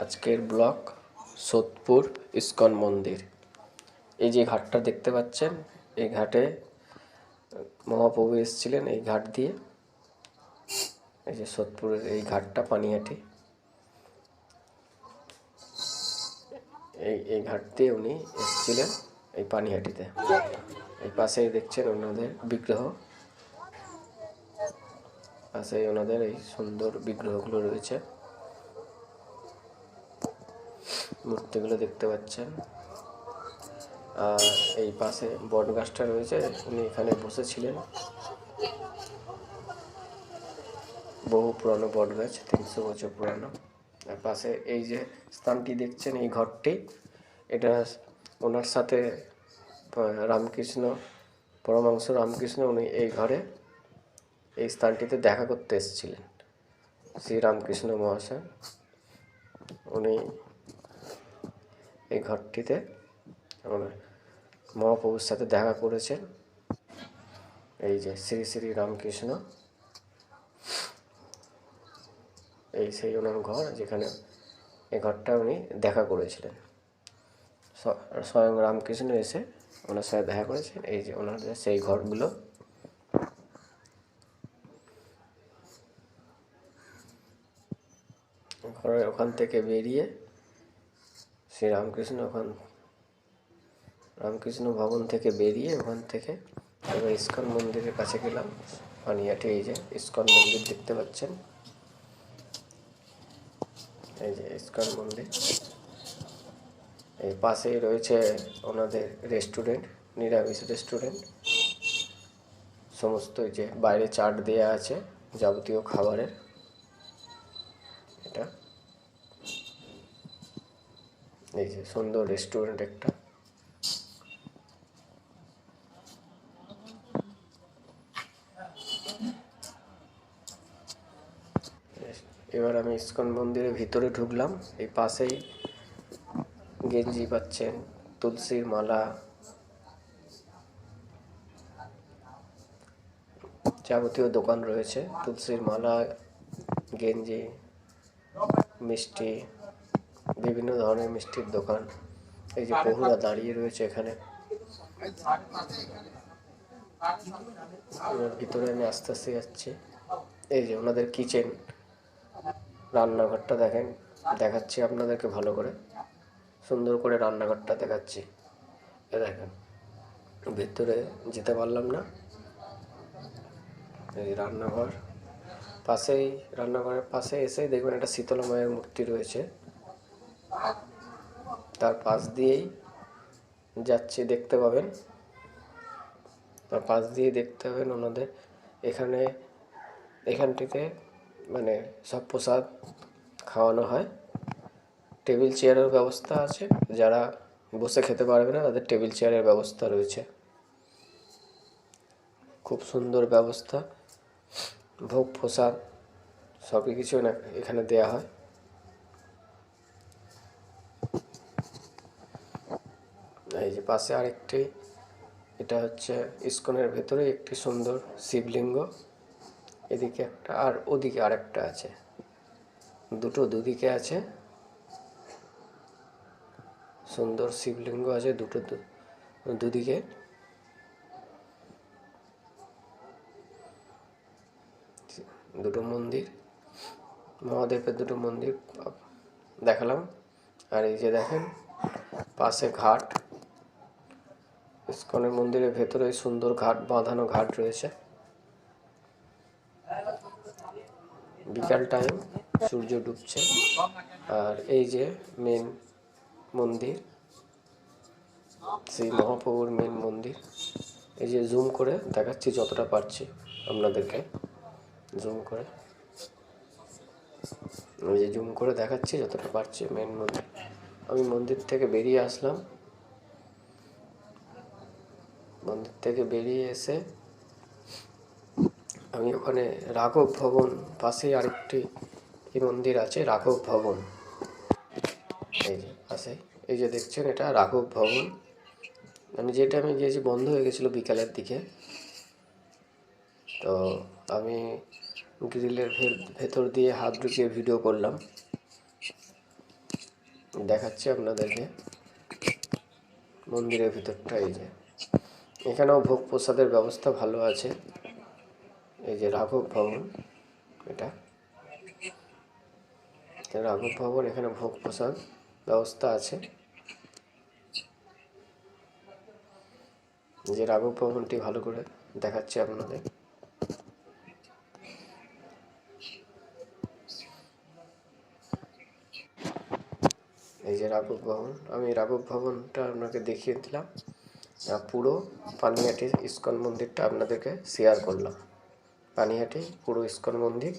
আজকের blog Sodepur ISKCON মন্দির। এই যে ঘাটটা দেখতে পাচ্ছেন, এই ঘাটে মহাপ্রভু এসেছিলেন। এই ঘাট দিয়ে, এই যে সোদপুরের এই ঘাটটা পানিহাটি, এই ঘাট দিয়ে উনি এসেছিলেন এই পানিহাটিতে। এই পাশেই দেখছেন ওনাদের বিগ্রহ, পাশেই ওনাদের এই সুন্দর বিগ্রহগুলো রয়েছে, মূর্তিগুলো দেখতে পাচ্ছেন। আর এই পাশে বট গাছটা রয়েছে, উনি এখানে বসেছিলেন। বহু পুরানো বট গাছ, 300 বছর পুরানো। আর পাশে এই যে স্থানটি দেখছেন, এই ঘরটি, এটা ওনার সাথে রামকৃষ্ণ, পরমহংস রামকৃষ্ণ, উনি এই ঘরে, এই স্থানটিতে দেখা করতে এসেছিলেন। শ্রী রামকৃষ্ণ মহাশয় উনি এই ঘরটিতে মহাপ্রভুর সাথে দেখা করেছেন। এই যে শ্রী শ্রী রামকৃষ্ণ, এই সেই ওনার ঘর, যেখানে এই ঘরটা উনি দেখা করেছিলেন। স্বয়ং রামকৃষ্ণ এসে ওনার সাথে দেখা করেছেন। এই যে ওনাদের সেই ঘরগুলো। ঘরের ওখান থেকে বেরিয়ে শ্রী রামকৃষ্ণ রামকৃষ্ণ ভবন থেকে বেরিয়ে ওখান থেকে এবার ইস্কন মন্দিরের কাছে গেলাম, পানিহাটি। এই যে ইস্কন মন্দির দেখতে পাচ্ছেন, এই যে ইস্কন মন্দির। এই পাশেই রয়েছে ওনাদের রেস্টুরেন্ট, নিরামিষ রেস্টুরেন্ট। সমস্ত যে বাইরে চাট দেয়া আছে যাবতীয় খাবারের। এটা এই যে সুন্দর রেস্টুরেন্ট একটা। এবার আমি ইস্কন মন্দিরের ভিতরে ঢুকলাম। এই পাশেই গেঞ্জি পাচ্ছেন, তুলসীর মালা, যাবতীয় দোকান রয়েছে। তুলসীর মালা, গেঞ্জি, মিষ্টি, বিভিন্ন ধরনের মিষ্টির দোকান। এই যে বহুরা দাঁড়িয়ে রয়েছে এখানে। ভিতরে আমি আস্তে আস্তে যাচ্ছি। এই যে ওনাদের কিচেন, রান্নাঘরটা দেখেন, দেখাচ্ছি আপনাদেরকে ভালো করে, সুন্দর করে রান্নাঘরটা দেখাচ্ছি। এ দেখেন, ভিতরে যেতে পারলাম না। এই রান্নাঘর, পাশেই রান্নাঘরের পাশে এসেই দেখবেন একটা শীতলা মায়ের মূর্তি রয়েছে। তার পাশ দিয়েই যাচ্ছি, দেখতে পাবেন। তার পাশ দিয়ে দেখতে পাবেন ওনাদের এখানটিতে মানে সব প্রসাদ খাওয়ানো হয়। টেবিল চেয়ারের ব্যবস্থা আছে, যারা বসে খেতে পারবে না তাদের টেবিল চেয়ারের ব্যবস্থা রয়েছে। খুব সুন্দর ব্যবস্থা, ভোগ প্রসাদ সবই কিছু না এখানে দেয়া হয়। এই যে পাশে আরেকটি, এটা হচ্ছে ইস্কনের ভেতরে একটি সুন্দর শিবলিঙ্গ। এদিকে একটা আর ওদিকে আরেকটা আছে, দুদিকে আছে সুন্দর শিবলিঙ্গ আছে, দুদিকে। দুটো মন্দির, মহাদেবের দুটো মন্দির দেখালাম। আর এই যে দেখেন পাশে ঘাট, ইস্কনের মন্দিরের ভেতরে সুন্দর ঘাট, বাঁধানো ঘাট রয়েছে। বিকাল টাইম, সূর্য ডুবছে। আর এই যে মেন মন্দির, শ্রী মহাপ্রভুর মেন মন্দির। এই যে জুম করে দেখাচ্ছি যতটা পারছি আপনাদেরকে, জুম করে, ওই যে জুম করে দেখাচ্ছি যতটা পারছি মেন মন্দির। আমি মন্দির থেকে বেরিয়ে আসলাম। মন্দির থেকে বেরিয়ে এসে আমি ওখানে রাঘব ভবন, পাশেই আরেকটি কি মন্দির আছে, রাঘব ভবন। এই যে পাশে, এই যে দেখছেন এটা রাঘব ভবন। আমি গিয়েছি বন্ধ হয়ে গেছিলো বিকালের দিকে, তো আমি গ্রিলের ভেতর দিয়ে হাত ঢুকিয়ে ভিডিও করলাম। দেখাচ্ছি আপনাদেরকে মন্দিরের ভিতরটা। এই যে এখানেও ভোগ প্রসাদের ব্যবস্থা ভালো আছে। এই যে রাঘব ভবন, এটা রাঘব ভবন, এখানে ভোগ প্রসাদ ব্যবস্থা আছে। যে রাঘব ভবনটি ভালো করে দেখাচ্ছি আপনাদের। এই যে রাঘব ভবন, আমি রাঘব ভবনটা আপনাকে দেখিয়ে দিলাম। পুরো পানিহাটি ইস্কন মন্দিরটা আপনাদেরকে শেয়ার করলাম। পানিহাটি পুরো ইস্কন মন্দির